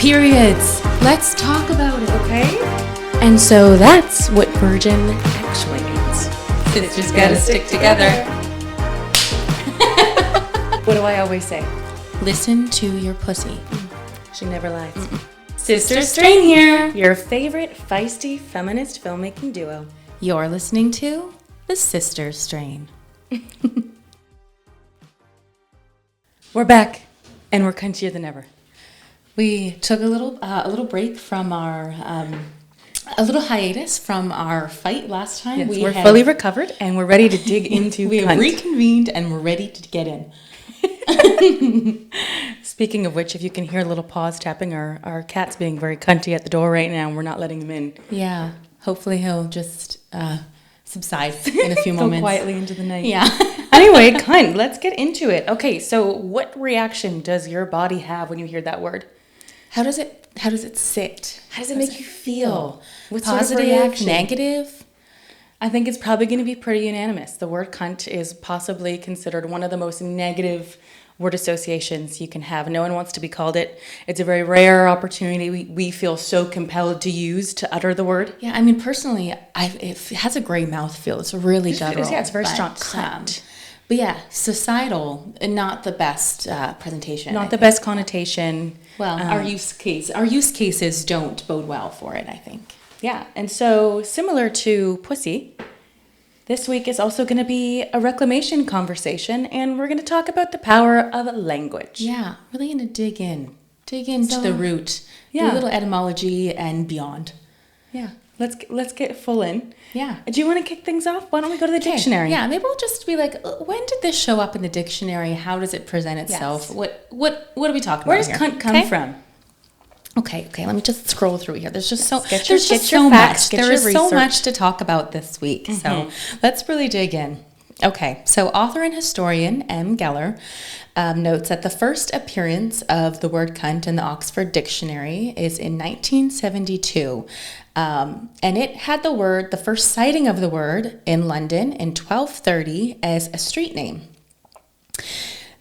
Periods. Let's talk about it, okay? And so that's what virgin actually means. It's just gotta stick together. What do I always say? Listen to your pussy. She never lies. Sister Strain here. Your favorite feisty feminist filmmaking duo. You're listening to The Sister Strain. We're back, and we're cuntier than ever. We took a little break from our a little hiatus from our fight last time. Yes, we're fully recovered, and we're ready to dig into we cunt. have reconvened, and we're ready to get in. Speaking of which, if you can hear a little paws tapping, our cat's being very cunty at the door right now, and we're not letting him in. Yeah, hopefully he'll just subside in a few moments. Go quietly into the night. Yeah. Anyway, cunt, let's get into it. Okay, so what reaction does your body have when you hear that word? How does it sit? How does it make you feel? What Positive, sort of reaction? negative? I think it's probably going to be pretty unanimous. The word cunt is possibly considered one of the most negative word associations you can have. No one wants to be called it. It's a very rare opportunity we feel so compelled to use to utter the word. Yeah, I mean, personally, it has a great mouthfeel. It's really guttural. Yeah, it's very strong. Cunt. But yeah, societal, not the best presentation. Not the best connotation. Well, our use cases don't bode well for it, I think. Yeah, and so similar to pussy, this week is also going to be a reclamation conversation, and we're going to talk about the power of language. Yeah, really going to dig into the root, do a little etymology and beyond. Yeah, let's get full in. Yeah. Do you want to kick things off? Why don't we go to the dictionary? Yeah, maybe we'll just be like, when did this show up in the dictionary? How does it present itself? Yes. What are we talking Where about does here? cunt come from? Okay, let me just scroll through here. There's just so much. There There is so much to talk about this week. Mm-hmm. So let's really dig in. Okay, so author and historian M. Geller notes that the first appearance of the word cunt in the Oxford Dictionary is in 1972. And it had the first sighting of the word in London in 1230 as a street name.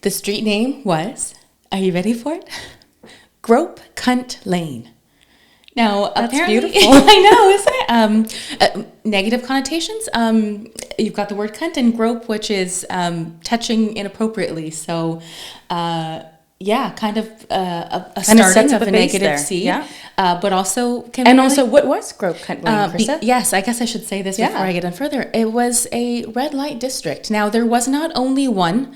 The street name was, are you ready for it? Grope Cunt Lane. Now, that's apparently, beautiful. I know, isn't it? Negative connotations. You've got the word cunt and grope, which is touching inappropriately. So, kind of a starting of a negative there. C. Yeah. But also also, what was Grope Cunt Lane, Krista? Yes, I guess I should say this before I get on further. It was a red light district. Now, there was not only one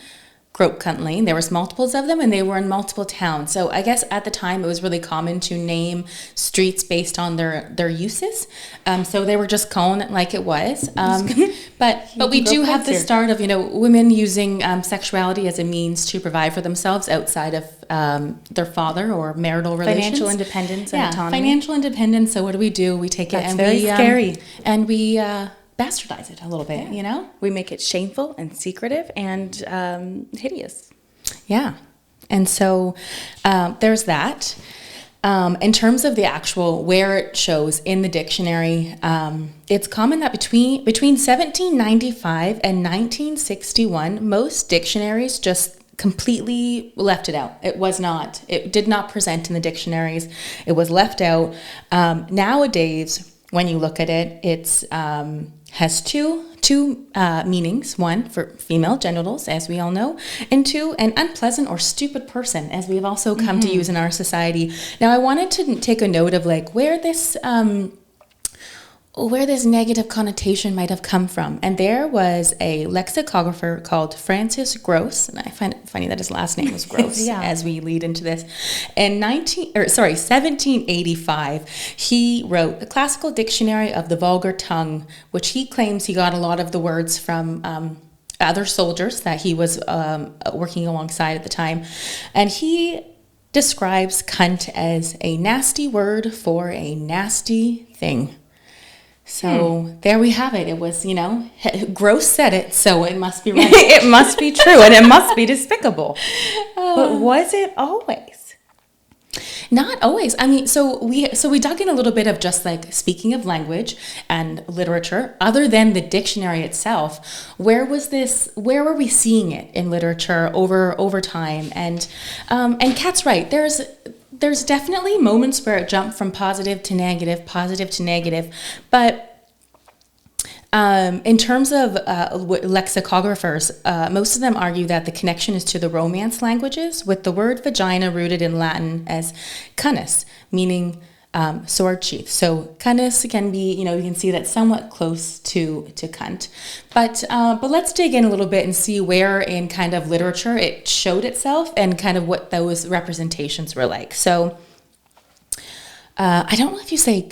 Grope Cunt Lane. There was multiples of them, and they were in multiple towns. So I guess at the time it was really common to name streets based on their uses. So they were just calling it like it was. But we do have the start of women using sexuality as a means to provide for themselves outside of their father or marital relations. Financial independence and autonomy. Financial independence. So what do? We take it and very scary, and we bastardize it a little bit, We make it shameful and secretive and hideous. Yeah. And so there's that. In terms of the actual where it shows in the dictionary, it's common that between 1795 and 1961, most dictionaries just completely left it out. It did not present in the dictionaries. It was left out. Nowadays, when you look at it, it's has two meanings. One, for female genitals, as we all know, and two, an unpleasant or stupid person, as we have also come to use in our society. Now, I wanted to take a note of where this negative connotation might have come from. And there was a lexicographer called Francis Gross, and I find it funny that his last name was Gross as we lead into this. In 1785, he wrote a classical dictionary of the vulgar tongue, which he claims he got a lot of the words from other soldiers that he was working alongside at the time. And he describes cunt as a nasty word for a nasty thing. So there we have it. It was, Gross said it, so it must be right. It must be true, and it must be despicable. But was it always? Not always. I mean, so we dug in a little bit of just speaking of language and literature, other than the dictionary itself, where were we seeing it in literature over time? And Kat's right. there's definitely moments where it jumped from positive to negative, but in terms of lexicographers, most of them argue that the connection is to the Romance languages, with the word vagina rooted in Latin as cunus, meaning sword sheath. So cunus can be, you can see that somewhat close to cunt. But let's dig in a little bit and see where in kind of literature it showed itself and kind of what those representations were like. So I don't know if you say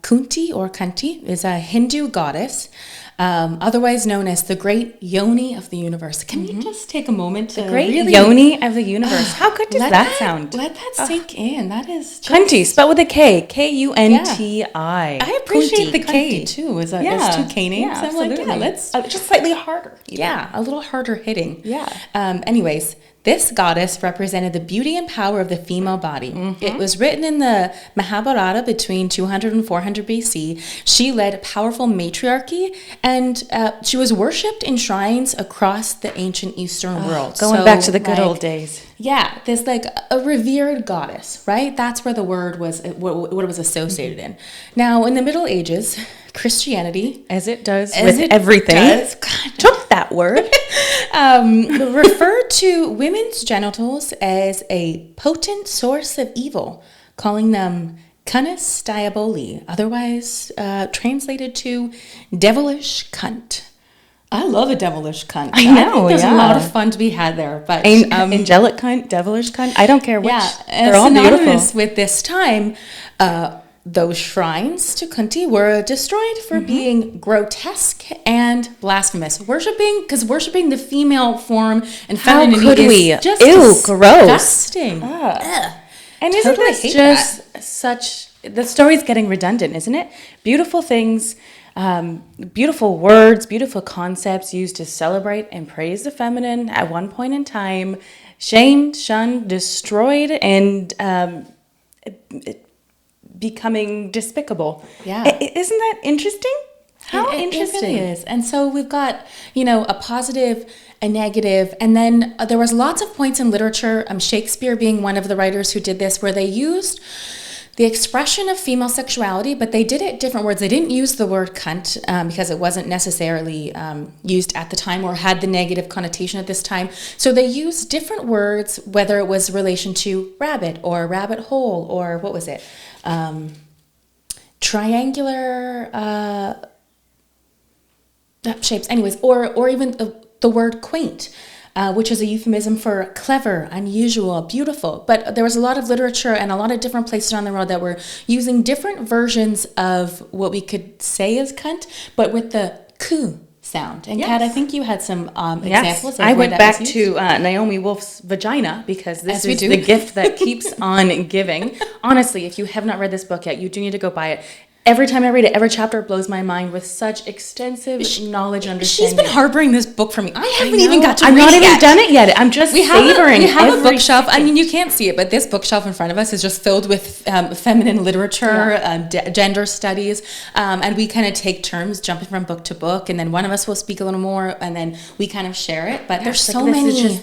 Kunti or Kanti, is a Hindu goddess, otherwise known as the great yoni of the universe. Can we just take a moment to The great really... yoni of the universe. How good does that sound? Let that sink in. That is just... Kunti, spelled with a K. K-U-N-T-I. I appreciate Kunti, the K, Kunti. too, as two K names. Yeah, I'm like, absolutely. let's... just slightly harder. Yeah, a little harder hitting. Yeah. Anyways, this goddess represented the beauty and power of the female body. It was written in the Mahabharata between 200 and 400 BC. She led a powerful matriarchy, and she was worshipped in shrines across the ancient Eastern world. Going back to the good old days. Yeah, there's like a revered goddess, right? That's where the word was, what it was associated in. Now, in the Middle Ages, Christianity, as it does with everything, took that word, referred to women's genitals as a potent source of evil, calling them cunus diaboli, otherwise translated to devilish cunt. I love a devilish cunt. I know, think there's a lot of fun to be had there. But angelic cunt, devilish cunt, I don't care which. Yeah, they're all beautiful. With this time, those shrines to Kunti were destroyed for being grotesque and blasphemous. Worshiping the female form and femininity. How could we? Just gross. Disgusting. And isn't this just such... The story's getting redundant, isn't it? Beautiful things, beautiful words, beautiful concepts used to celebrate and praise the feminine at one point in time, shamed, shunned, destroyed, and becoming despicable. Yeah. Isn't that interesting? How interesting. It really is. And so we've got, a positive, a negative, and then there was lots of points in literature, Shakespeare being one of the writers who did this, where they used the expression of female sexuality, but they did it different words. They didn't use the word cunt because it wasn't necessarily used at the time or had the negative connotation at this time. So they used different words, whether it was relation to rabbit or rabbit hole or what was it? Triangular shapes. Anyways, or even the word quaint. Which is a euphemism for clever, unusual, beautiful. But there was a lot of literature and a lot of different places around the world that were using different versions of what we could say as cunt, but with the ku sound. And Kat, I think you had some examples. I went back to Naomi Wolf's Vagina because this is the gift that keeps on giving. Honestly, if you have not read this book yet, you do need to go buy it. Every time I read it, every chapter blows my mind with such extensive knowledge and understanding. She's been harboring this book for me. I haven't even got to read it. I'm not even done it yet. I'm just savoring. We have a bookshelf. I mean, you can't see it, but this bookshelf in front of us is just filled with feminine literature, gender studies, and we kind of take turns jumping from book to book, and then one of us will speak a little more, and then we kind of share it. But there's so many.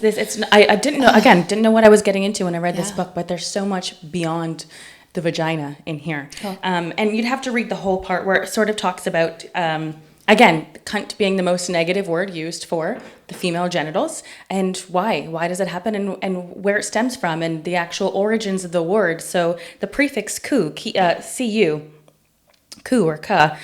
I didn't know. Again, didn't know what I was getting into when I read this book, but there's so much beyond the vagina in here. Cool. And you'd have to read the whole part where it sort of talks about, again, cunt being the most negative word used for the female genitals, and why does it happen, and where it stems from, and the actual origins of the word. So the prefix ku, cu, ku or ka,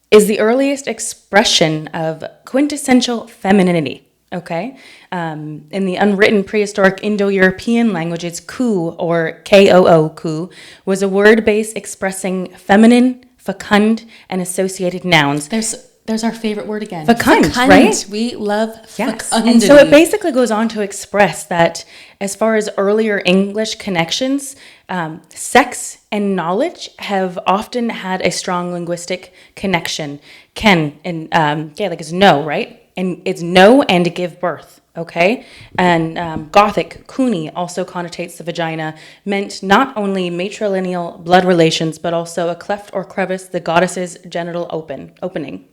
is the earliest expression of quintessential femininity. Okay, in the unwritten prehistoric Indo-European languages, ku or koo, ku, was a word base expressing feminine, fecund, and associated nouns. There's our favorite word again. Fecund, right? We love fecundity. And so it basically goes on to express that as far as earlier English connections, sex and knowledge have often had a strong linguistic connection. Ken and like is know, right? And it's know and give birth, okay? And Gothic, kuni, also connotates the vagina, meant not only matrilineal blood relations, but also a cleft or crevice, the goddess's genital opening.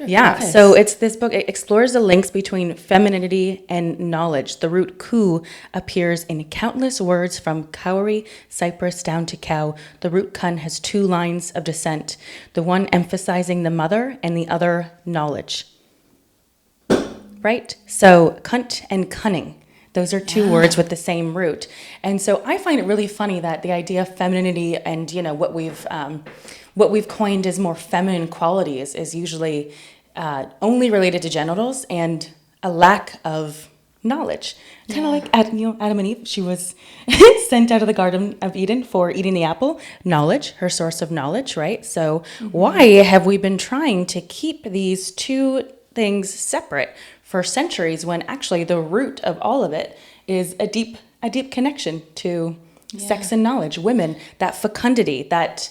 Yeah, so it's this book. It explores the links between femininity and knowledge. The root ku appears in countless words from cowrie, cypress, down to cow. The root kun has two lines of descent, the one emphasizing the mother and the other knowledge. Right? So cunt and cunning. Those are two words with the same root. And so I find it really funny that the idea of femininity and, you know, what we've coined as more feminine qualities is usually only related to genitals and a lack of knowledge. Kind of like Adam and Eve. She was sent out of the Garden of Eden for eating the apple. Knowledge, her source of knowledge, right? So why have we been trying to keep these two things separate for centuries when actually the root of all of it is a deep connection to sex and knowledge, women, that fecundity, that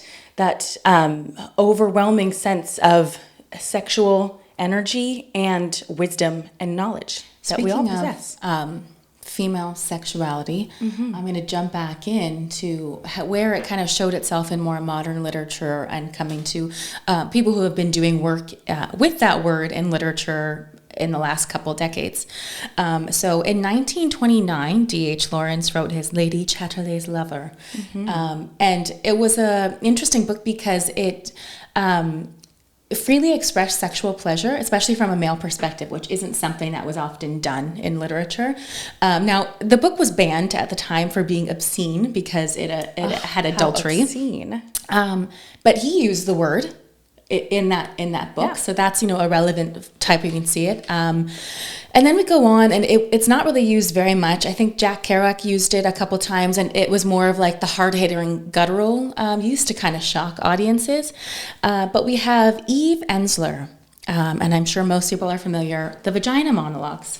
overwhelming sense of sexual energy and wisdom and knowledge that we all possess. Of female sexuality, I'm going to jump back into where it kind of showed itself in more modern literature and coming to people who have been doing work with that word in literature in the last couple decades. So in 1929, D.H. Lawrence wrote his Lady Chatterley's Lover. And it was an interesting book because it freely expressed sexual pleasure, especially from a male perspective, which isn't something that was often done in literature. Now, the book was banned at the time for being obscene because it had adultery. Obscene. But he used the word in that book, so that's a relevant type. You can see it, and then we go on, and it's not really used very much. I think Jack Kerouac used it a couple times, and it was more of like the hard-hitting guttural use to kind of shock audiences. But we have Eve Ensler, and I'm sure most people are familiar, the Vagina monologues.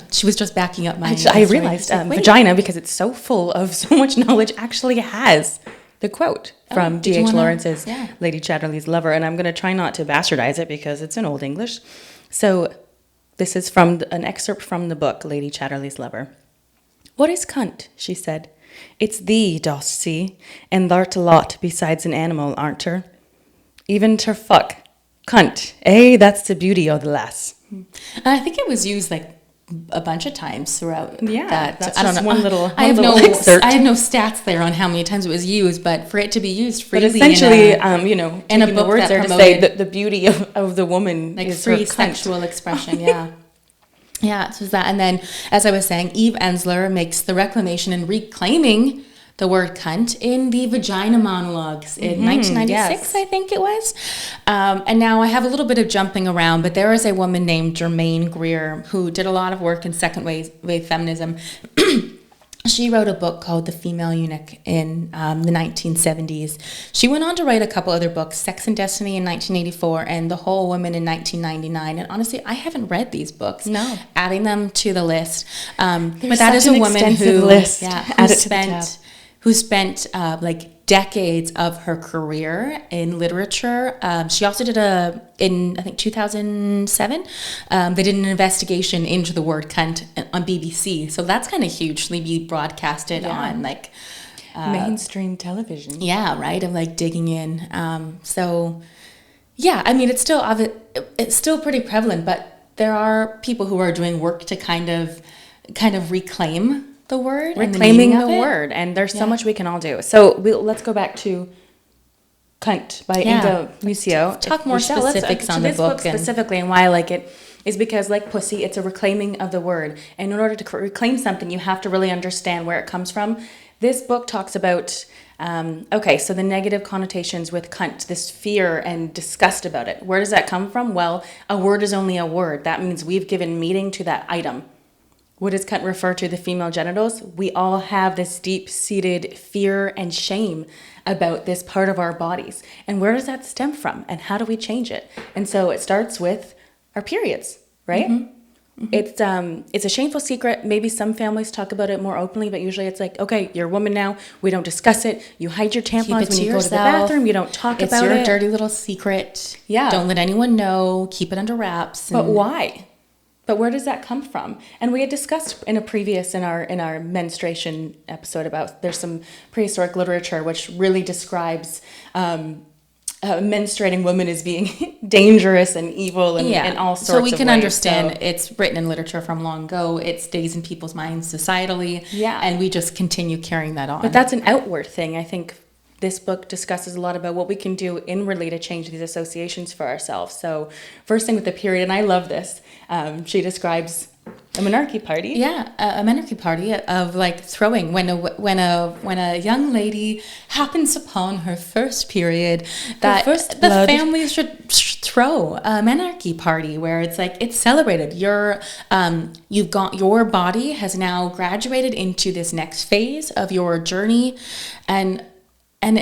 She was just backing up my. I realized Vagina, because it's so full of so much knowledge, actually has the quote from D.H. Lawrence's Lady Chatterley's Lover, and I'm going to try not to bastardize it because it's in Old English. So this is from an excerpt from the book, Lady Chatterley's Lover. "What is cunt?" she said. "It's thee, dost see, and thou'rt a lot besides an animal, aren't ter? Even ter fuck. Cunt, that's the beauty o' the lass." And I think it was used like a bunch of times throughout that. That's I don't know. One little excerpt. I have no stats there on how many times it was used, but for it to be used freely, but essentially, in a book words that there to say that the beauty of the woman like is free her sexual expression. Yeah, so that. And then, as I was saying, Eve Ensler makes the reclamation and reclaiming the word cunt in the Vagina monologues in 1996, I think it was. And now I have a little bit of jumping around, but there is a woman named Germaine Greer who did a lot of work in second wave feminism. She wrote a book called The Female Eunuch in the 1970s. She went on to write a couple other books, Sex and Destiny in 1984 and The Whole Woman in 1999. And honestly, I haven't read these books. No. Adding them to the list. But that is a woman who spent like decades of her career in literature. She also did in I think 2007, they did an investigation into the word cunt on BBC. So that's kind of hugely be broadcasted on like mainstream television. Yeah, right. Of like digging in. So yeah, I mean it's still pretty prevalent, but there are people who are doing work to kind of reclaim the word, reclaiming the word, and there's so much we can all do. So let's go back to CUNT by Inga Muscio. Talk more specifics on the book specifically, and why I like it is because, like pussy, it's a reclaiming of the word. And in order to reclaim something, you have to really understand where it comes from. This book talks about so the negative connotations with cunt, this fear and disgust about it. Where does that come from? Well, a word is only a word. That means we've given meaning to that item. What does cunt refer to? The female genitals? We all have this deep-seated fear and shame about this part of our bodies. And where does that stem from? And how do we change it? And so it starts with our periods, right? It's a shameful secret. Maybe some families talk about it more openly, but usually it's like, okay, you're a woman now. We don't discuss it. You hide your tampons when you go to the bathroom. You don't talk about it. It's your dirty little secret. Yeah. Don't let anyone know. Keep it under wraps. But why? But where does that come from? And we had discussed in our menstruation episode about there's some prehistoric literature which really describes menstruating woman as being dangerous and evil and all sorts of So we can ways. understand it's written in literature from long ago. It stays in people's minds societally. Yeah. And we just continue carrying that on. But that's an outward thing. I think this book discusses a lot about what we can do inwardly to change these associations for ourselves. So first thing with the period, and I love this, she describes a menarche party. Yeah, a menarche party of like throwing when a young lady happens upon her first period, that the family should throw a menarche party where it's like it's celebrated. Your body has now graduated into this next phase of your journey, and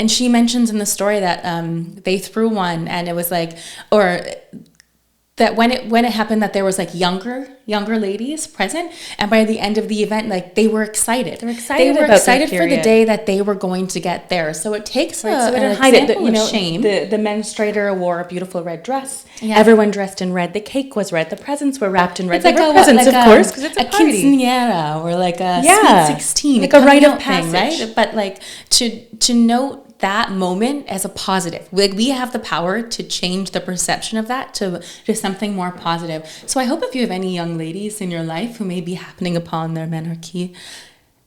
she mentions in the story that they threw one, and it was like, or that when it happened, that there was like younger ladies present, and by the end of the event, like they were excited. They were excited for the day that they were going to get there. So it takes an example of shame. The menstruator wore a beautiful red dress. Yeah. Everyone dressed in red. The cake was red. The presents were wrapped in red. They were presents, of course, because it's a party. Quinceañera or like a sweet 16, like a rite of passage, right? But like to note that moment as a positive. Like we have the power to change the perception of that to something more positive. So I hope if you have any young ladies in your life who may be happening upon their menarche,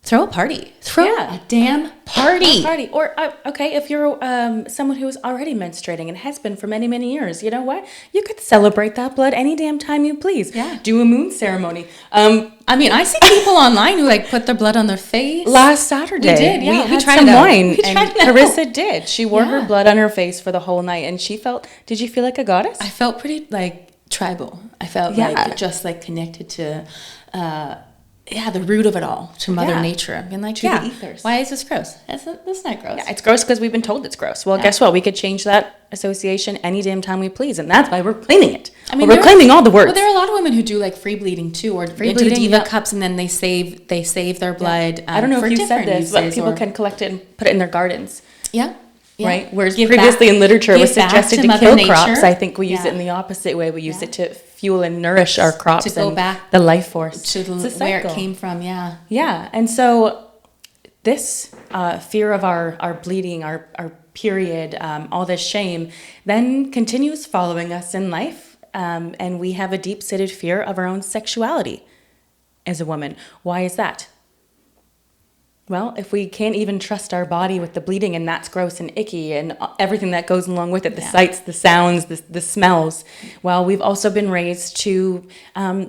throw a party. Throw a damn party. Or, okay, if you're someone who is already menstruating and has been for many, many years, you know what? You could celebrate that blood any damn time you please. Yeah. Do a moon ceremony. I mean, I see people online who like put their blood on their face. Last Saturday. We did, yeah. We tried some wine, and Carissa did. She wore her blood on her face for the whole night, and she felt, did you feel like a goddess? I felt pretty like tribal. I felt like just like connected to the root of it all, to Mother Nature. I've been like, the ethers. Why is this gross? That's not gross. Yeah, it's gross because we've been told it's gross. Well, guess what? We could change that association any damn time we please, and that's why we're claiming it. I mean, we're claiming all the words. Well, there are a lot of women who do like free bleeding too, or into the diva cups, and then they save their blood. I don't know if you said this, but people can collect it and put it in their gardens. Yeah. Right? Whereas previously in literature it was suggested to kill crops. I think we use it in the opposite way. We use it to fuel and nourish our crops, to go back the life force to where it came from. Yeah. And so this fear of our bleeding, our period, all this shame, then continues following us in life, and we have a deep-seated fear of our own sexuality as a woman. Why is that? Well, if we can't even trust our body with the bleeding, and that's gross and icky, and everything that goes along with it, the sights, the sounds, the smells, well, we've also been raised to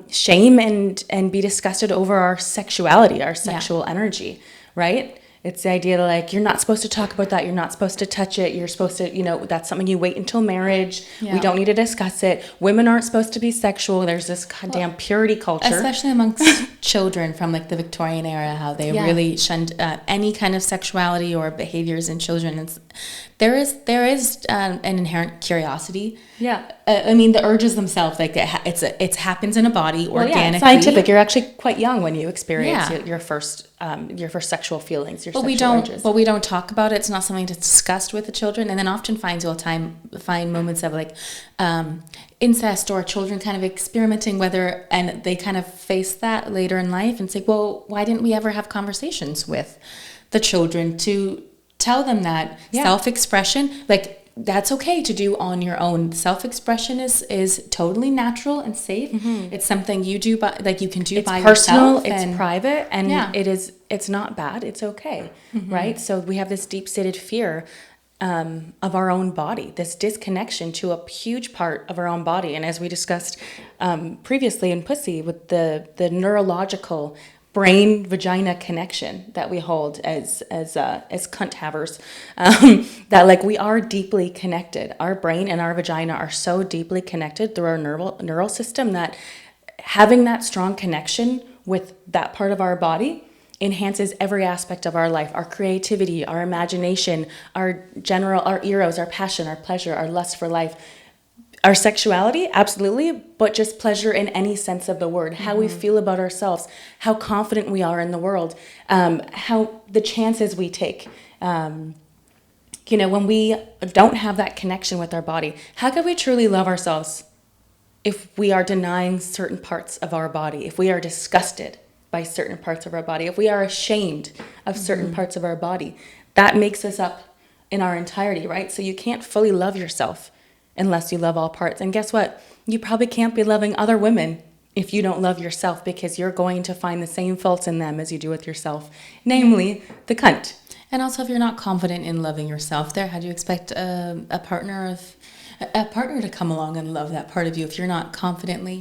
shame and be disgusted over our sexuality, our sexual energy, right? It's the idea that, like, you're not supposed to talk about that. You're not supposed to touch it. You're supposed to, that's something you wait until marriage. Yeah. We don't need to discuss it. Women aren't supposed to be sexual. There's this goddamn purity culture. Especially amongst children from, like, the Victorian era, how they really shunned any kind of sexuality or behaviors in children. There is an inherent curiosity. Yeah. I mean, the urges themselves, like, it happens in a body organically. Yeah, it's scientific. You're actually quite young when you experience your first sexual feelings, but we don't talk about it. It's not something that's discussed with the children, and then often find moments of like incest or children kind of experimenting and they kind of face that later in life and say, well, why didn't we ever have conversations with the children to tell them that self-expression, like, that's okay to do on your own. Self-expression is totally natural and safe. Mm-hmm. It's something you do you can do by personal, yourself. It's private, and it's not bad. It's okay, right? So we have this deep-seated fear of our own body, this disconnection to a huge part of our own body. And as we discussed previously in Pussy, with the neurological brain-vagina connection that we hold as cunt havers, that, like, we are deeply connected. Our brain and our vagina are so deeply connected through our neural system that having that strong connection with that part of our body enhances every aspect of our life, our creativity, our imagination, our eros, our passion, our pleasure, our lust for life. Our sexuality, absolutely, but just pleasure in any sense of the word. How we feel about ourselves, how confident we are in the world, how the chances we take. When we don't have that connection with our body, how can we truly love ourselves if we are denying certain parts of our body, if we are disgusted by certain parts of our body, if we are ashamed of certain parts of our body? That makes us up in our entirety, right? So you can't fully love yourself unless you love all parts. And guess what? You probably can't be loving other women if you don't love yourself, because you're going to find the same faults in them as you do with yourself, namely the cunt. And also, if you're not confident in loving yourself there, how do you expect a partner to come along and love that part of you if you're not confidently,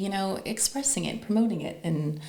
expressing it, promoting it, and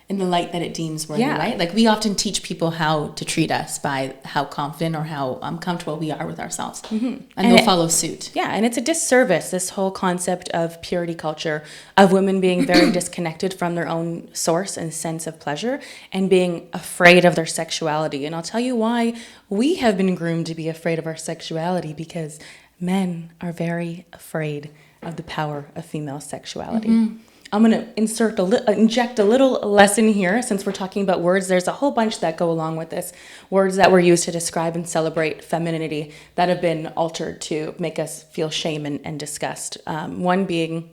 in the light that it deems worthy, right? Like, we often teach people how to treat us by how confident or how comfortable we are with ourselves. Mm-hmm. And they'll follow suit. Yeah, and it's a disservice, this whole concept of purity culture, of women being very disconnected from their own source and sense of pleasure and being afraid of their sexuality. And I'll tell you why we have been groomed to be afraid of our sexuality, because men are very afraid of the power of female sexuality. Mm-hmm. I'm going to inject a little lesson here, since we're talking about words. There's a whole bunch that go along with this. Words that were used to describe and celebrate femininity that have been altered to make us feel shame and disgust. One being,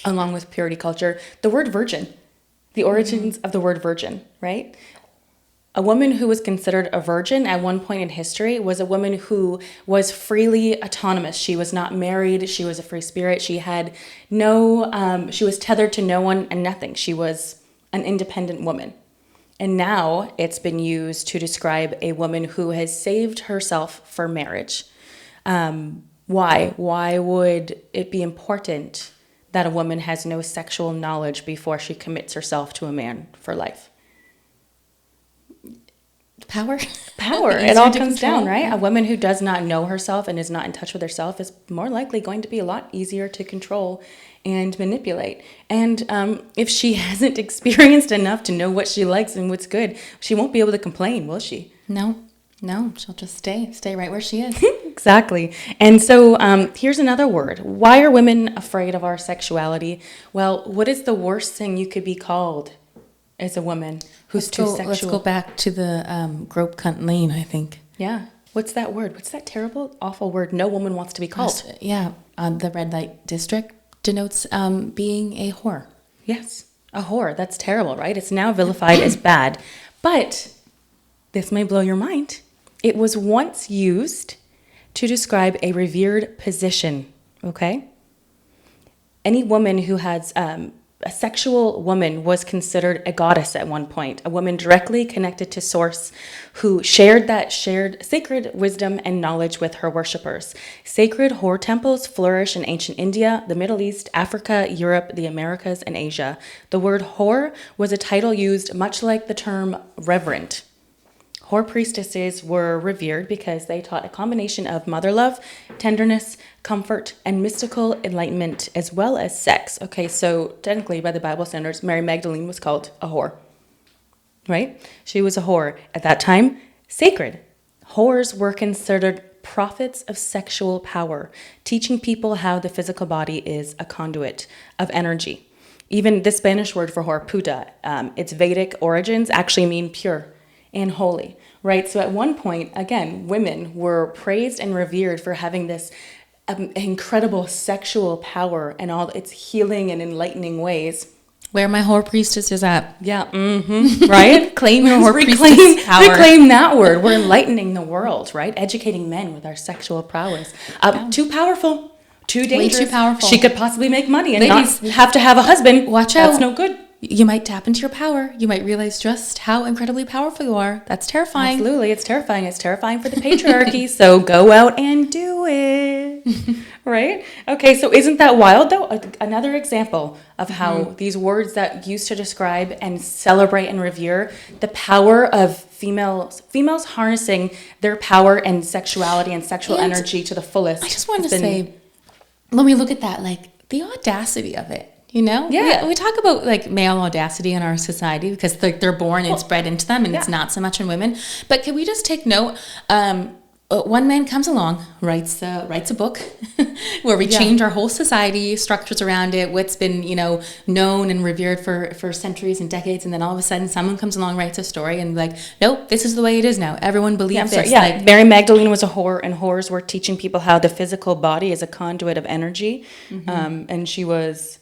along with purity culture, the word virgin, the origins of the word virgin, right? A woman who was considered a virgin at one point in history was a woman who was freely autonomous. She was not married. She was a free spirit. She had she was tethered to no one and nothing. She was an independent woman. And now it's been used to describe a woman who has saved herself for marriage. Why? Why would it be important that a woman has no sexual knowledge before she commits herself to a man for life? Power. It all comes down, right? A woman who does not know herself and is not in touch with herself is more likely going to be a lot easier to control and manipulate. And if she hasn't experienced enough to know what she likes and what's good, she won't be able to complain, will she? No, she'll just stay right where she is. Exactly. And so here's another word. Why are women afraid of our sexuality? Well, what is the worst thing you could be called as a woman who's too sexual? Let's go back to the grope cunt lane, I think. Yeah. What's that word? What's that terrible, awful word no woman wants to be called? The red light district denotes being a whore. Yes, a whore. That's terrible, right? It's now vilified as bad. But this may blow your mind. It was once used to describe a revered position, okay? Any woman who has... a sexual woman was considered a goddess at one point, a woman directly connected to Source who shared sacred wisdom and knowledge with her worshippers. Sacred whore temples flourish in ancient India, the Middle East, Africa, Europe, the Americas, and Asia. The word whore was a title used much like the term reverend. Whore priestesses were revered because they taught a combination of mother love, tenderness, comfort, and mystical enlightenment, as well as sex. Okay, so technically, by the Bible standards, Mary Magdalene was called a whore, right? She was a whore. At that time, sacred. Whores were considered prophets of sexual power, teaching people how the physical body is a conduit of energy. Even the Spanish word for whore, puta, its Vedic origins actually mean pure and holy, right? So at one point, again, women were praised and revered for having this incredible sexual power and all its healing and enlightening ways. Where my whore priestess is at. Yeah, right? Claim your whore priestess power. Reclaim that word. We're enlightening the world, right? Educating men with our sexual prowess. Too powerful, too dangerous. Way too powerful. She could possibly make money and not have to have a husband. Watch out. That's no good. You might tap into your power. You might realize just how incredibly powerful you are. That's terrifying. Absolutely. It's terrifying. It's terrifying for the patriarchy. So go out and do it. Right? Okay. So isn't that wild, though? Another example of how these words that used to describe and celebrate and revere the power of females harnessing their power and sexuality and sexual energy to the fullest. I just wanted to say, when we look at that, like the audacity of it. You know? Yeah. We talk about like male audacity in our society because they're born and it's bred into them, and it's not so much in women. But can we just take note? One man comes along, writes a book where we change our whole society, structures around it, what's been, known and revered for centuries and decades, and then all of a sudden someone comes along, writes a story, and like, nope, this is the way it is now. Everyone believes this. Yeah, like, Mary Magdalene was a whore, and whores were teaching people how the physical body is a conduit of energy, and she was...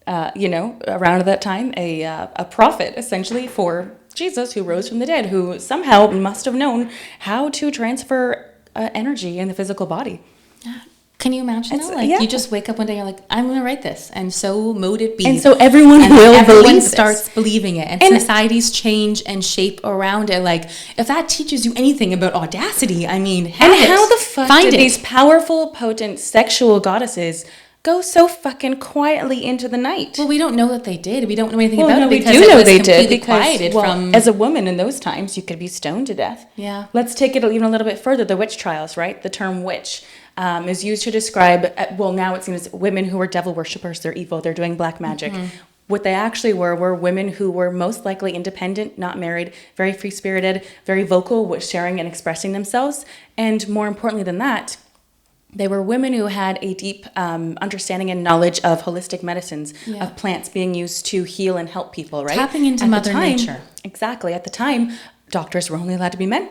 around that time, a prophet essentially for Jesus, who rose from the dead, who somehow must have known how to transfer energy in the physical body. Can you imagine though? Like you just wake up one day, you're like, I'm going to write this, and so mote it be. And so everyone starts believing it, and societies change and shape around it. Like if that teaches you anything about audacity, I mean, how the fuck did these powerful, potent sexual goddesses go so fucking quietly into the night? Well, we don't know that they did. We don't know anything about it because we do know it was they did completely quieted from. As a woman in those times, you could be stoned to death. Yeah. Let's take it even a little bit further. The witch trials, right? The term witch is used to describe. Now it's seen as women who were devil worshippers. They're evil. They're doing black magic. Mm-hmm. What they actually were women who were most likely independent, not married, very free-spirited, very vocal with sharing and expressing themselves, and more importantly than that, they were women who had a deep understanding and knowledge of holistic medicines, of plants being used to heal and help people, right? Tapping into Mother Nature. Exactly. At the time, doctors were only allowed to be men.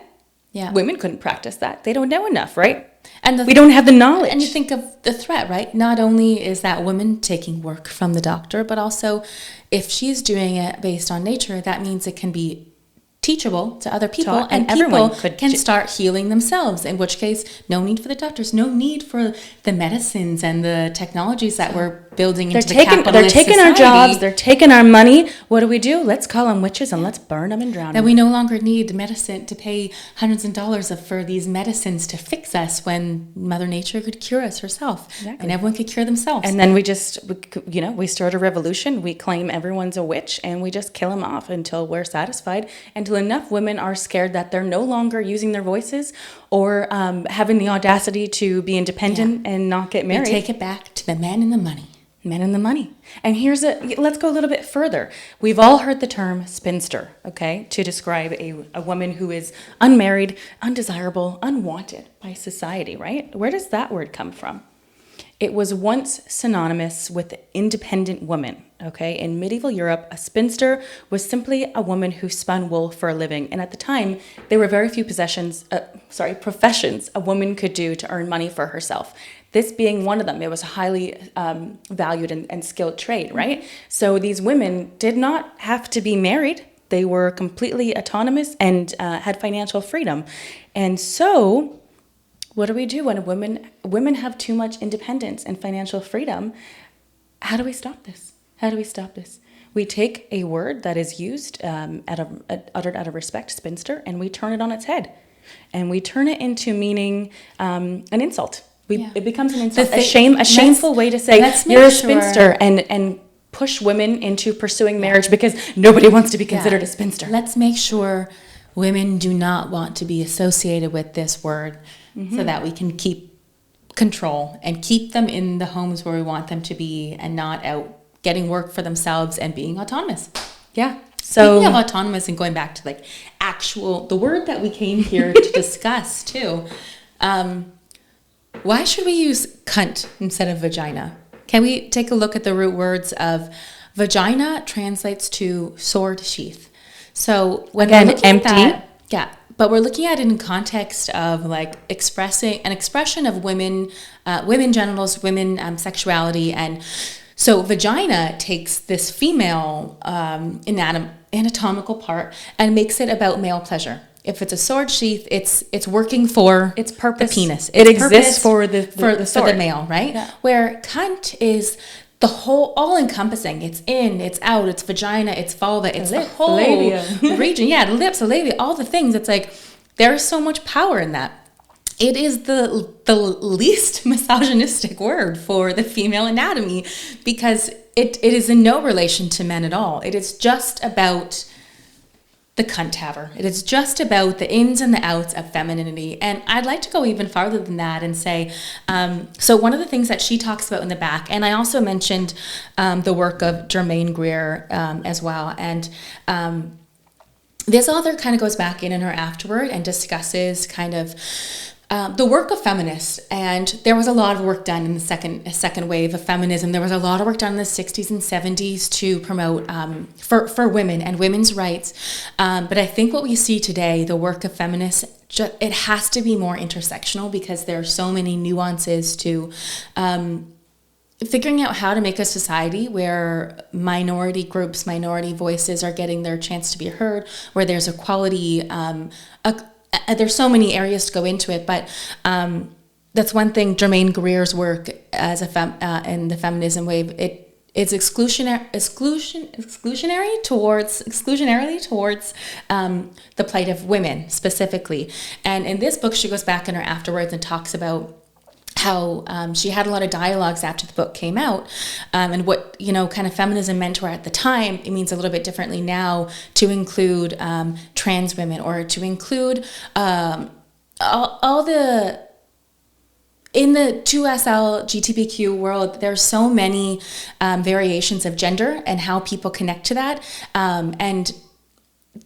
Yeah. Women couldn't practice that. They don't know enough, right? And we don't have the knowledge. And you think of the threat, right? Not only is that woman taking work from the doctor, but also if she's doing it based on nature, that means it can be teachable to other people, and people can start healing themselves, in which case no need for the doctors, no need for the medicines and the technologies that we're building into the capitalist They're taking society. our jobs, they're taking our money. What do? Let's call them witches and let's burn them and drown them. That we no longer need medicine to pay hundreds of dollars for these medicines to fix us when Mother Nature could cure us herself. Exactly. And everyone could cure themselves. And then we start a revolution. We claim everyone's a witch and we just kill them off until we're satisfied, until enough women are scared that they're no longer using their voices or having the audacity to be independent and not get married. We take it back to the men and the money. Men and the money. And let's go a little bit further. We've all heard the term spinster, okay, to describe a woman who is unmarried, undesirable, unwanted by society, right? Where does that word come from? It was once synonymous with independent woman, okay? In medieval Europe, a spinster was simply a woman who spun wool for a living. And at the time, there were very few professions a woman could do to earn money for herself. This being one of them. It was a highly valued and skilled trade, right? So these women did not have to be married. They were completely autonomous and had financial freedom. And so what do we do when women have too much independence and financial freedom? How do we stop this? We take a word that is used, uttered out of respect, spinster, and we turn it on its head. And we turn it into meaning an insult. It becomes an insult, a shameful way to say you're a spinster and push women into pursuing marriage because nobody wants to be considered a spinster. Let's make sure women do not want to be associated with this word so that we can keep control and keep them in the homes where we want them to be and not out getting work for themselves and being autonomous. Yeah. So speaking of autonomous and going back to the word that we came here to discuss too, why should we use cunt instead of vagina? Can we take a look at the root words of vagina translates to sword sheath. So when we're looking empty. At that, but we're looking at it in context of expressing an expression of women genitals, women sexuality, and so vagina takes this female anatomical part and makes it about male pleasure. If it's a sword sheath, it's working for its purpose. The penis. It exists for the sword. For the male, right? Yeah. Where cunt is the whole, all-encompassing. It's in, it's out, it's vagina, it's vulva, it's the whole region. Yeah, the lips, the labia, all the things. It's there's so much power in that. It is the least misogynistic word for the female anatomy because it is in no relation to men at all. It is just about the cunt haver. It is just about the ins and the outs of femininity. And I'd like to go even farther than that and say, so one of the things that she talks about in the back, and I also mentioned the work of Germaine Greer as well. And this author kind of goes back in her afterward and discusses kind of the work of feminists, and there was a lot of work done in the second wave of feminism. There was a lot of work done in the 60s and 70s to promote for women and women's rights. But I think what we see today, the work of feminists, it has to be more intersectional because there are so many nuances to figuring out how to make a society where minority groups, minority voices are getting their chance to be heard, where there's equality. There's so many areas to go into it, but that's one thing. Germaine Greer's work as in the feminism wave, it's exclusionarily towards the plight of women specifically. And in this book, she goes back in her afterwards and talks about how she had a lot of dialogues after the book came out, and what kind of feminism meant to her at the time. It means a little bit differently now to include trans women, or to include all the. In the 2SL GTBQ world, there's so many variations of gender and how people connect to that. And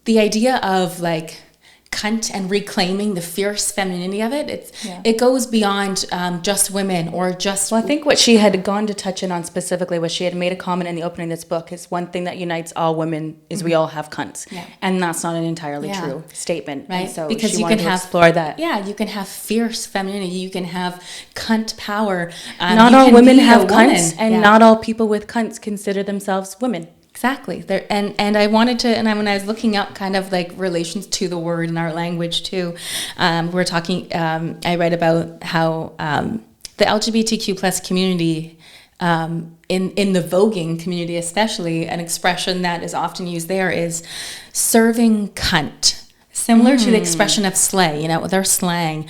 the idea of like CUNT and reclaiming the fierce femininity of it, it goes beyond just women or just... Well, I think what she had gone to touch in on specifically was she had made a comment in the opening of this book is one thing that unites all women is we all have cunts. Yeah. And that's not an entirely true statement. Right. And so because she you wanted can to have, explore that. Yeah, you can have fierce femininity. You can have cunt power. Not all women have cunts, and not all people with cunts consider themselves women. Exactly. And I wanted to, and when I was looking up kind of like relations to the word in our language too, we're talking, I read about how the LGBTQ plus community, in the voguing community especially, an expression that is often used there is serving cunt. Similar to the expression of slay, their slang,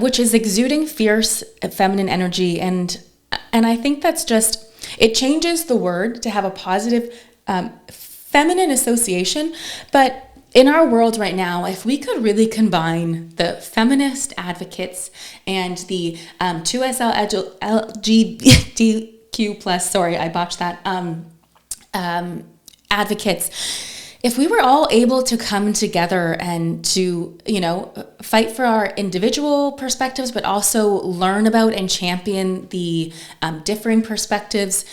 which is exuding fierce feminine energy. And I think that's just, it changes the word to have a positive feminine association. But in our world right now, if we could really combine the feminist advocates and the 2SL LGBTQ plus, sorry, I botched that, advocates, if we were all able to come together and to, fight for our individual perspectives, but also learn about and champion the differing perspectives,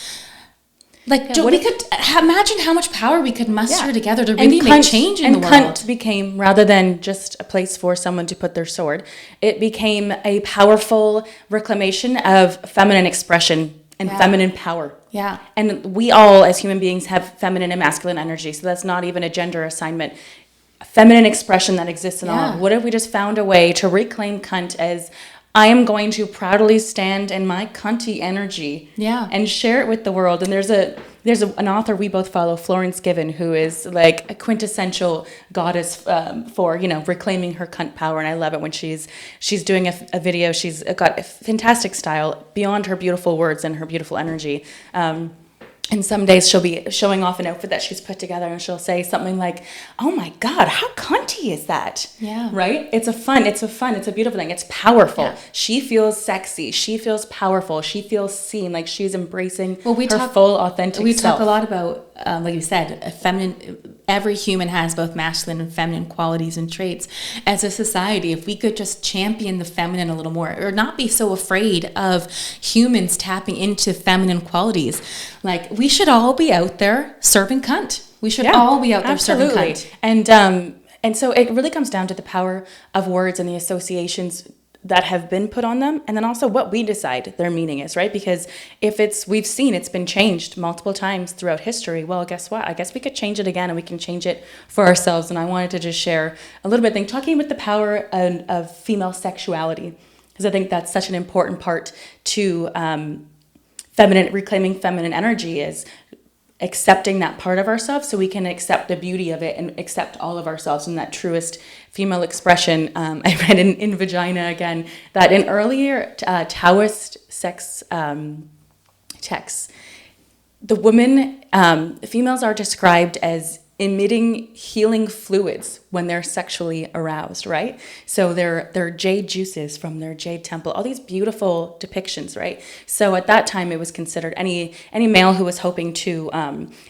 we could imagine how much power we could muster together to really make change in the world. And CUNT became, rather than just a place for someone to put their sword, it became a powerful reclamation of feminine expression and feminine power. Yeah. And we all, as human beings, have feminine and masculine energy, so that's not even a gender assignment. A feminine expression that exists in all. What if we just found a way to reclaim CUNT as... I am going to proudly stand in my cunty energy and share it with the world. And there's an author we both follow, Florence Given, who is like a quintessential goddess for reclaiming her cunt power. And I love it when she's doing a video. She's got a fantastic style beyond her beautiful words and her beautiful energy. And some days she'll be showing off an outfit that she's put together, and she'll say something like, "Oh my God, how cunty is that?" Yeah. Right? It's a beautiful thing. It's powerful. Yeah. She feels sexy. She feels powerful. She feels seen, like she's embracing her full authentic self. We talk a lot about, like you said, feminine. Every human has both masculine and feminine qualities and traits. As a society, if we could just champion the feminine a little more, or not be so afraid of humans tapping into feminine qualities, like we should all be out there serving cunt. We should all be out there serving cunt. And so it really comes down to the power of words and the associations that have been put on them, and then also what we decide their meaning is, right? Because we've seen it's been changed multiple times throughout history. Well, guess what? I guess we could change it again, and we can change it for ourselves. And I wanted to just share a little bit talking about the power of female sexuality, because I think that's such an important part to reclaiming feminine energy, is accepting that part of ourselves so we can accept the beauty of it and accept all of ourselves in that truest female expression. I read in Vagina again that in earlier Taoist sex texts, the women, females are described as emitting healing fluids when they're sexually aroused, right? So their jade juices from their jade temple, all these beautiful depictions, right? So at that time, it was considered any male who was hoping to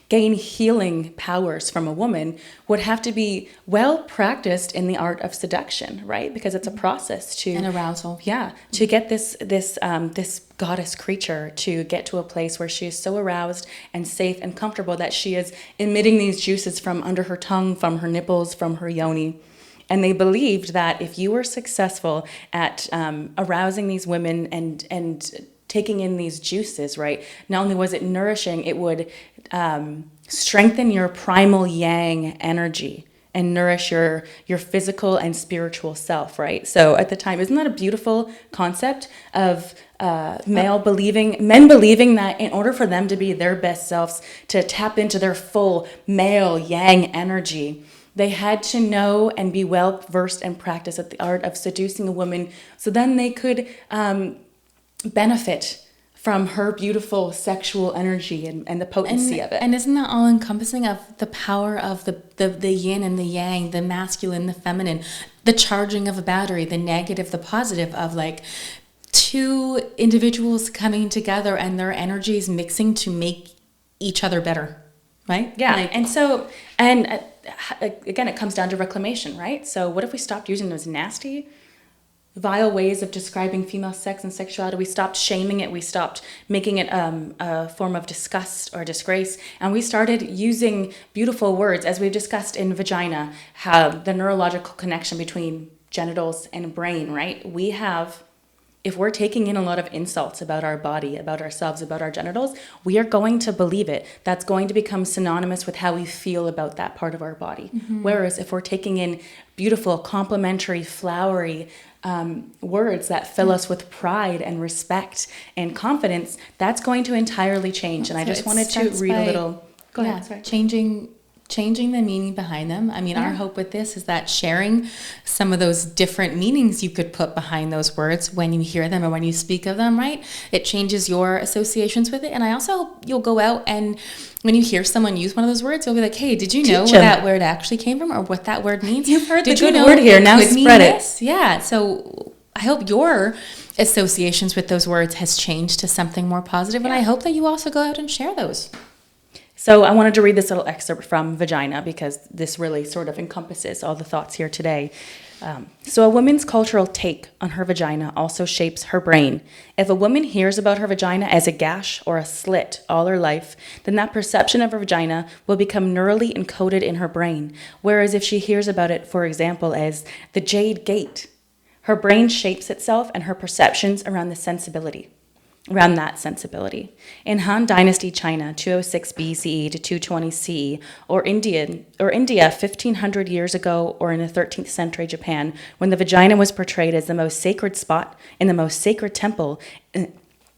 gain healing powers from a woman would have to be well practiced in the art of seduction, right? Because it's a process to... And arousal. Yeah, to get this goddess creature to get to a place where she is so aroused and safe and comfortable that she is emitting these juices from under her tongue, from her nipples, from her yoni. And they believed that if you were successful at arousing these women and taking in these juices, right? Not only was it nourishing, it would strengthen your primal yang energy and nourish your physical and spiritual self, right? So at the time, isn't that a beautiful concept of men believing that in order for them to be their best selves, to tap into their full male yang energy, they had to know and be well versed and practice at the art of seducing a woman, so then they could benefit from her beautiful sexual energy and the potency of it. And isn't that all encompassing of the power of the yin and the yang, the masculine, the feminine, the charging of a battery, the negative, the positive, of like two individuals coming together and their energies mixing to make each other better, right? Yeah. And again, it comes down to reclamation, right? So what if we stopped using those nasty, vile ways of describing female sex and sexuality? We stopped shaming it. We stopped making it a form of disgust or disgrace. And we started using beautiful words, as we've discussed in Vagina, how the neurological connection between genitals and brain, right? If we're taking in a lot of insults about our body, about ourselves, about our genitals, we are going to believe it. That's going to become synonymous with how we feel about that part of our body. Mm-hmm. Whereas if we're taking in beautiful, complimentary, flowery words that fill us with pride and respect and confidence, that's going to entirely change. And I just wanted to read a little... Go ahead. Sorry. Changing the meaning behind them. I mean, our hope with this is that sharing some of those different meanings you could put behind those words when you hear them or when you speak of them, right? It changes your associations with it. And I also hope you'll go out and when you hear someone use one of those words, you'll be like, hey, did you know where that word actually came from or what that word means? You've heard the good word here. Now spread it. Yeah. So I hope your associations with those words has changed to something more positive. And I hope that you also go out and share those. So I wanted to read this little excerpt from Vagina because this really sort of encompasses all the thoughts here today. So a woman's cultural take on her vagina also shapes her brain. If a woman hears about her vagina as a gash or a slit all her life, then that perception of her vagina will become neurally encoded in her brain. Whereas if she hears about it, for example, as the jade gate, her brain shapes itself and her perceptions around that sensibility. In Han Dynasty China, 206 BCE to 220 CE, or India 1,500 years ago, or in the 13th century Japan, when the vagina was portrayed as the most sacred spot in the most sacred temple in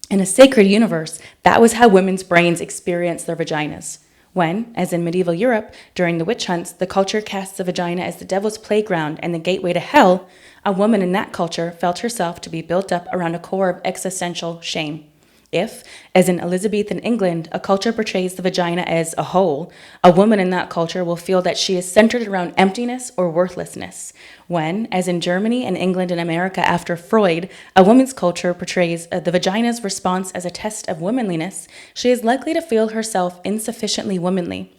a sacred universe, that was how women's brains experienced their vaginas. When, as in medieval Europe, during the witch hunts, the culture casts the vagina as the devil's playground and the gateway to hell, a woman in that culture felt herself to be built up around a core of existential shame. If, as in Elizabethan England, a culture portrays the vagina as a hole, a woman in that culture will feel that she is centered around emptiness or worthlessness. When, as in Germany and England and America after Freud, a woman's culture portrays the vagina's response as a test of womanliness, she is likely to feel herself insufficiently womanly.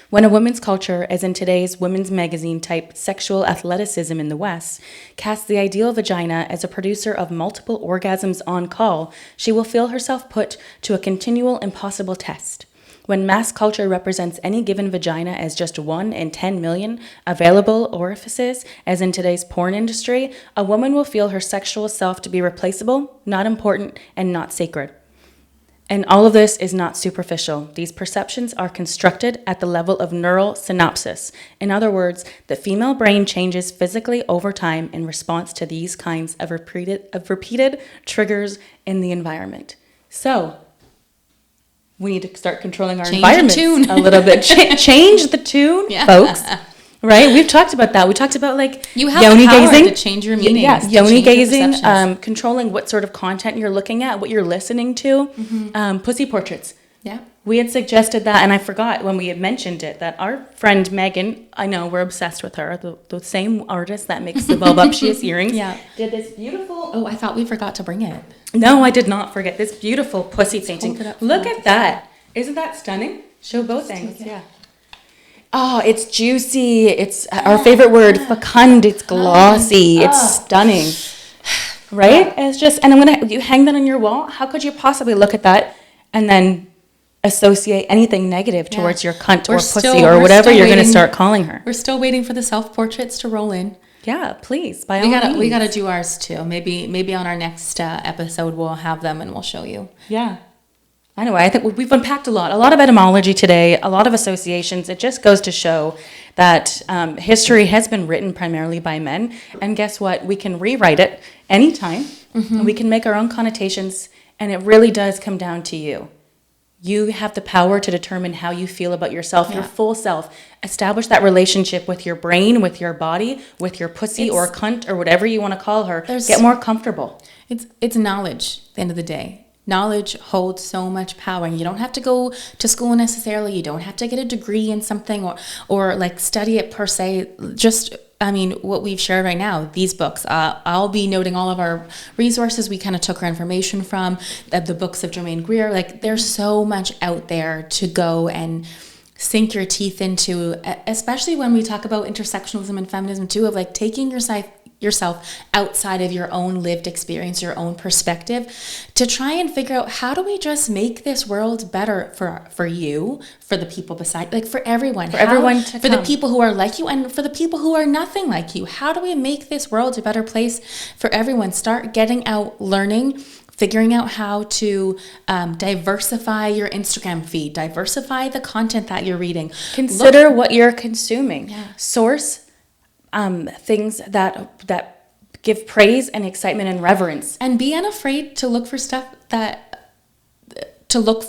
When a woman's culture, as in today's women's magazine type sexual athleticism in the West, casts the ideal vagina as a producer of multiple orgasms on call, she will feel herself put to a continual impossible test. When mass culture represents any given vagina as just 1 in 10 million available orifices, as in today's porn industry, a woman will feel her sexual self to be replaceable, not important, and not sacred. And all of this is not superficial. These perceptions are constructed at the level of neural synapses. In other words, the female brain changes physically over time in response to these kinds of repeated triggers in the environment. So we need to start controlling our environment a little bit. Change the tune, folks. Right? We've talked about that. We talked about you have yoni the power gazing. To change your meanings. Yes, yoni gazing, controlling what sort of content you're looking at, what you're listening to. Mm-hmm. Pussy portraits. Yeah. We had suggested that, and I forgot when we had mentioned it, that our friend Megan, I know we're obsessed with her, the same artist that makes the voluptuous earrings, did this beautiful... Oh, I thought we forgot to bring it. No, I did not forget. This beautiful pussy painting. Look at that. Isn't that stunning? Show both things. Yeah. Oh, it's juicy. It's our favorite word, fecund. It's glossy. It's stunning. Right? It's just, and you hang that on your wall. How could you possibly look at that and then associate anything negative towards your cunt or pussy or whatever you're going to start calling her? We're still waiting for the self-portraits to roll in. Yeah, please. By all We means. gotta do ours too. Maybe on our next episode we'll have them and we'll show you. Yeah. Anyway, I think we've unpacked a lot of etymology today, a lot of associations. It just goes to show that history has been written primarily by men. And guess what? We can rewrite it anytime. And we can make our own connotations. And it really does come down to you. You have the power to determine how you feel about yourself, your full self. Establish that relationship with your brain, with your body, with your pussy or cunt or whatever you want to call her. Get more comfortable. It's knowledge at the end of the day. Knowledge holds so much power. You don't have to go to school necessarily. You don't have to get a degree in something or like study it per se. Just, I mean, what we've shared right now, these books, I'll be noting all of our resources we kind of took our information from, the books of Germaine Greer. Like, there's so much out there to go and sink your teeth into, especially when we talk about intersectionalism and feminism too, of like taking yourself outside of your own lived experience, your own perspective, to try and figure out how do we just make this world better for you, for the people beside, like for everyone, for the people who are like you and for the people who are nothing like you. How do we make this world a better place for everyone? Start getting out, learning, figuring out how to diversify your Instagram feed, diversify the content that you're reading. Consider what you're consuming. Source things that give praise and excitement and reverence, and be unafraid to look for stuff to look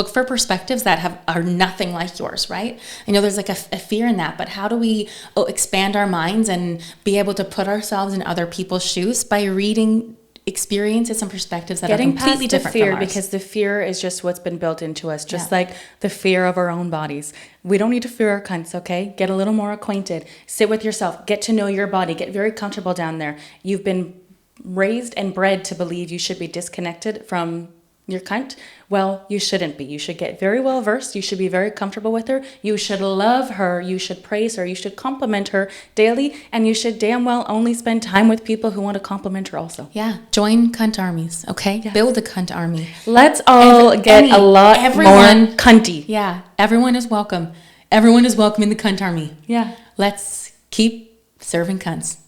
for perspectives that are nothing like yours, right? I know there's like a fear in that, but how do we expand our minds and be able to put ourselves in other people's shoes by reading experiences and perspectives that are completely different from ours? Because the fear is just what's been built into us, just like the fear of our own bodies. We don't need to fear our cunts, okay? Get a little more acquainted. Sit with yourself. Get to know your body. Get very comfortable down there. You've been raised and bred to believe you should be disconnected from your cunt. Well, you shouldn't be. You should get very well versed. You should be very comfortable with her. You should love her. You should praise her. You should compliment her daily. And you should damn well only spend time with people who want to compliment her also. Yeah. Join cunt armies, okay? Yeah. Build a cunt army. Let's all get a lot more cunty. Yeah. Everyone is welcome. Everyone is welcome in the cunt army. Yeah. Let's keep serving cunts.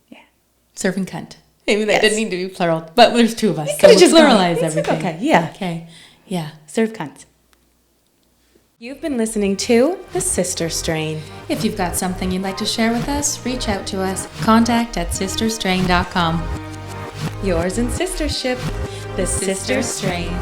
Yeah. Serving cunt. Maybe that didn't need to be plural, but there's two of us. So we'll just pluralize everything. Okay, yeah. Okay, yeah. Serve cunt. You've been listening to The Sister Strain. If you've got something you'd like to share with us, reach out to us. contact@sisterstrain.com. Yours in sistership, The Sister Strain.